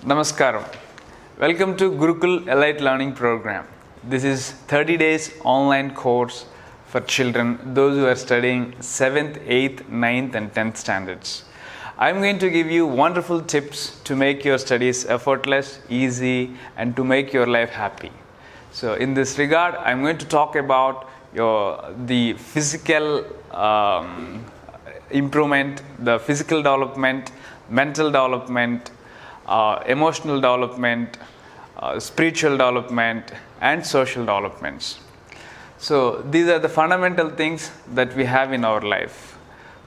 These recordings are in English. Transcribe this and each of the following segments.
Namaskaram. Welcome to Gurukul Elite Learning Program. This is 30 days online course for children, those who are studying 7th, 8th, 9th and 10th standards. I'm going to give you wonderful tips to make your studies effortless, easy and to make your life happy. So in this regard, I'm going to talk about the physical improvement, the physical development, mental development, emotional development, spiritual development and social developments. So these are the fundamental things that we have in our life.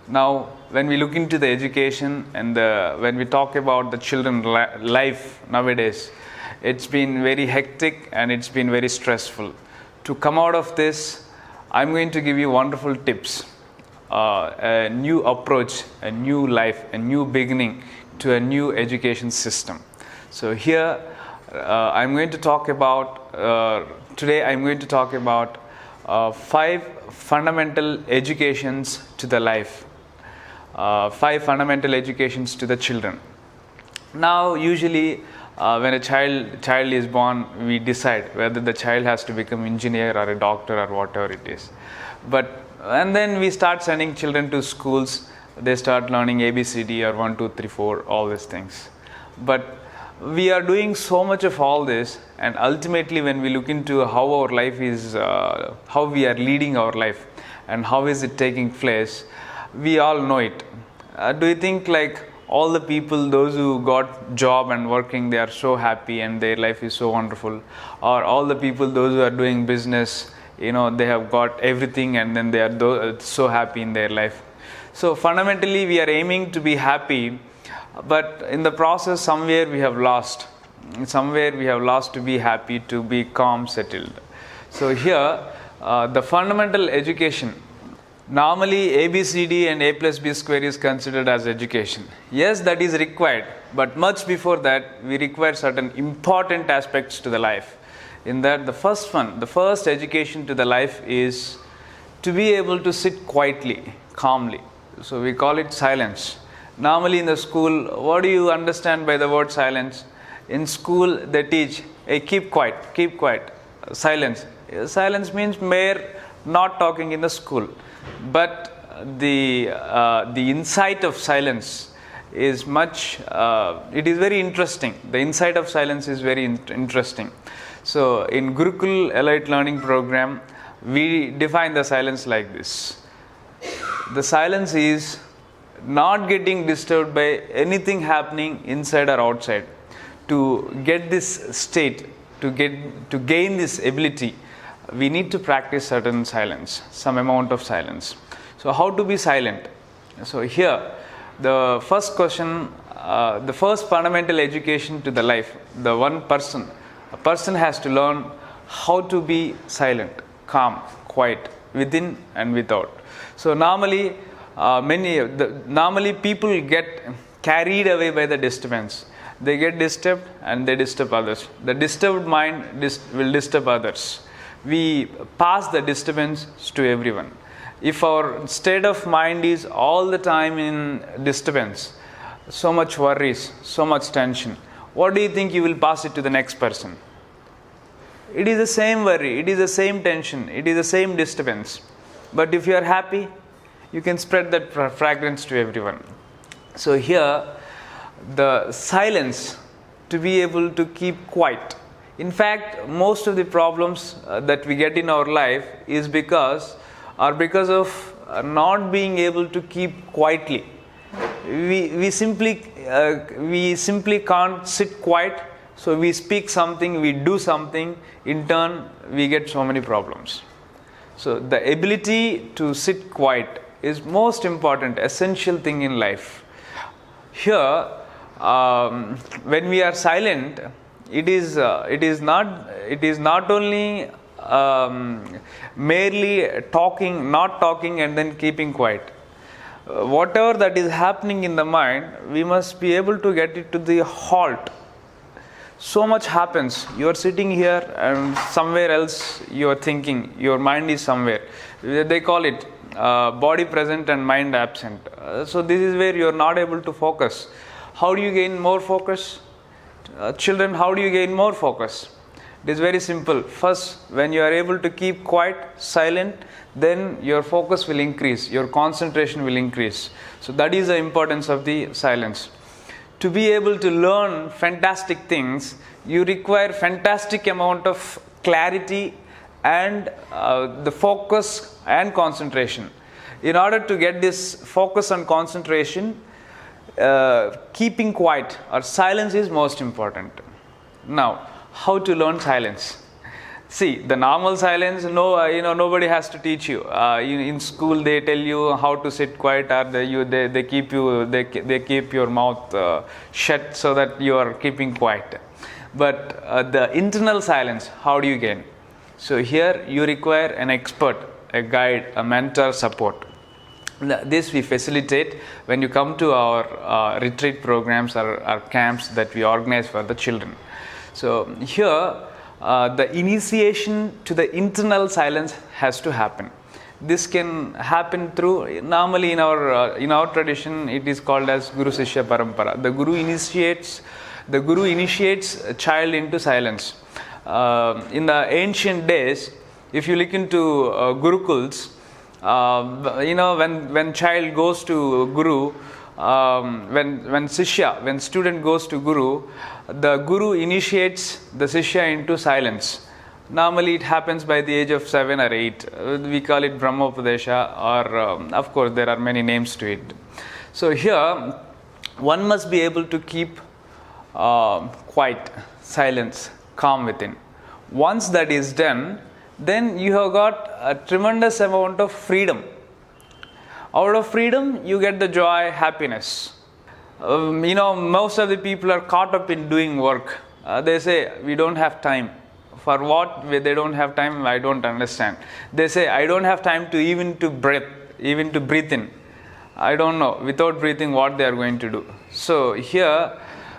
Now when we look into the education and when we talk about the children life nowadays, it's been very hectic and it's been very stressful. To come out of this, I'm going to give you wonderful tips, a new approach, a new life, a new beginning to a new education system. So here I'm going to talk about, today I'm going to talk about 5 fundamental educations to the life, 5 fundamental educations to the children. Now usually when a child is born, we decide whether the child has to become engineer or a doctor or whatever it is. And then we start sending children to schools. They start learning ABCD or 1, 2, 3, 4, all these things. But we are doing so much of all this, and ultimately when we look into how our life is, how we are leading our life and how is it taking place, we all know it. Do you think like all the people, those who got job and working, they are so happy and their life is so wonderful? Or all the people, those who are doing business, they have got everything and then they are so happy in their life? So fundamentally we are aiming to be happy, but in the process somewhere we have lost. Somewhere we have lost to be happy, to be calm, settled. So here the fundamental education, normally ABCD and A plus B square is considered as education. Yes, that is required, but much before that we require certain important aspects to the life. In that the first education to the life is to be able to sit quietly, calmly. So we call it silence. Normally in the school, what do you understand by the word silence? In school they teach, hey, keep quiet, silence. Silence means mere not talking in the school. But the insight of silence is it is very interesting. The insight of silence is very interesting. So in Gurukul Elite Learning Program, we define the silence like this. The silence is not getting disturbed by anything happening inside or outside. To get this state, to gain this ability, we need to practice certain silence, some amount of silence. So how to be silent? So here, the first question, the first fundamental education to the life, a person has to learn how to be silent, calm, quiet, within and without. So normally people get carried away by the disturbance. They get disturbed and they disturb others. The disturbed mind will disturb others. We pass the disturbance to everyone. If our state of mind is all the time in disturbance, so much worries, so much tension, what do you think you will pass it to the next person? It is the same worry, it is the same tension, it is the same disturbance. But if you are happy, you can spread that fragrance to everyone. So here, the silence, to be able to keep quiet. In fact, most of the problems that we get in our life is because of not being able to keep quietly. We simply can't sit quiet. So we speak something, we do something. In turn, we get so many problems. So the ability to sit quiet is most important, essential thing in life. Here, when we are silent, it is not only merely not talking and then keeping quiet. Whatever that is happening in the mind, we must be able to get it to the halt. So much happens. You are sitting here and somewhere else you are thinking. Your mind is somewhere. They call it body present and mind absent. So this is where you are not able to focus. How do you gain more focus? Children, how do you gain more focus? It is very simple. First, when you are able to keep quiet, silent, then your focus will increase, your concentration will increase. So that is the importance of the silence. To be able to learn fantastic things, you require fantastic amount of clarity and the focus and concentration. In order to get this focus and concentration, keeping quiet or silence is most important. Now, how to learn silence? See, the normal silence, nobody has to teach you. In school, they tell you how to sit quiet, or they keep your mouth shut so that you are keeping quiet. But the internal silence, how do you gain? So here you require an expert, a guide, a mentor support. This we facilitate when you come to our retreat programs or our camps that we organize for the children. So here the initiation to the internal silence has to happen. This can happen through, normally in our tradition it is called as Guru Shishya Parampara. The Guru initiates a child into silence. In the ancient days, if you look into Gurukuls, when child goes to Guru, when student goes to Guru, the Guru initiates the Shishya into silence. Normally it happens by the age of 7 or 8. We call it Brahmopadesha, or of course there are many names to it. So here one must be able to keep quiet, silence, calm within. Once that is done, then you have got a tremendous amount of freedom. Out of freedom, you get the joy, happiness. Most of the people are caught up in doing work. They say, we don't have time. For what they don't have time, I don't understand. They say, I don't have time to even to breathe in. I don't know, without breathing, what they are going to do. So here,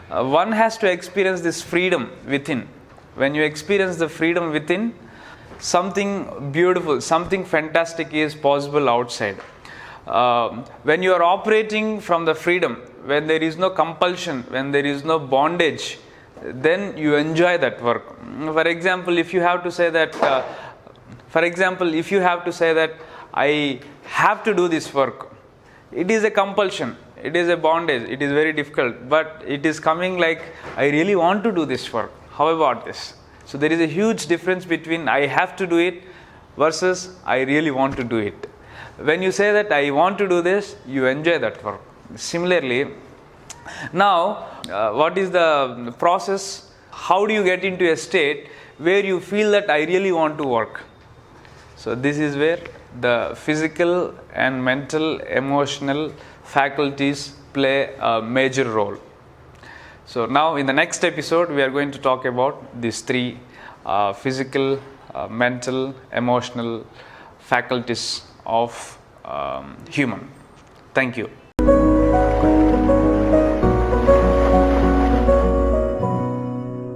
one has to experience this freedom within. When you experience the freedom within, something beautiful, something fantastic is possible outside. When you are operating from the freedom, when there is no compulsion, when there is no bondage, then you enjoy that work. For example, if you have to say that I have to do this work, it is a compulsion, it is a bondage, it is very difficult, but it is coming like, I really want to do this work. How about this? So there is a huge difference between I have to do it versus I really want to do it. When you say that I want to do this, you enjoy that work. Similarly, now what is the process? How do you get into a state where you feel that I really want to work? So this is where the physical and mental, emotional faculties play a major role. So now in the next episode, we are going to talk about these three physical, mental, emotional faculties of human. Thank you.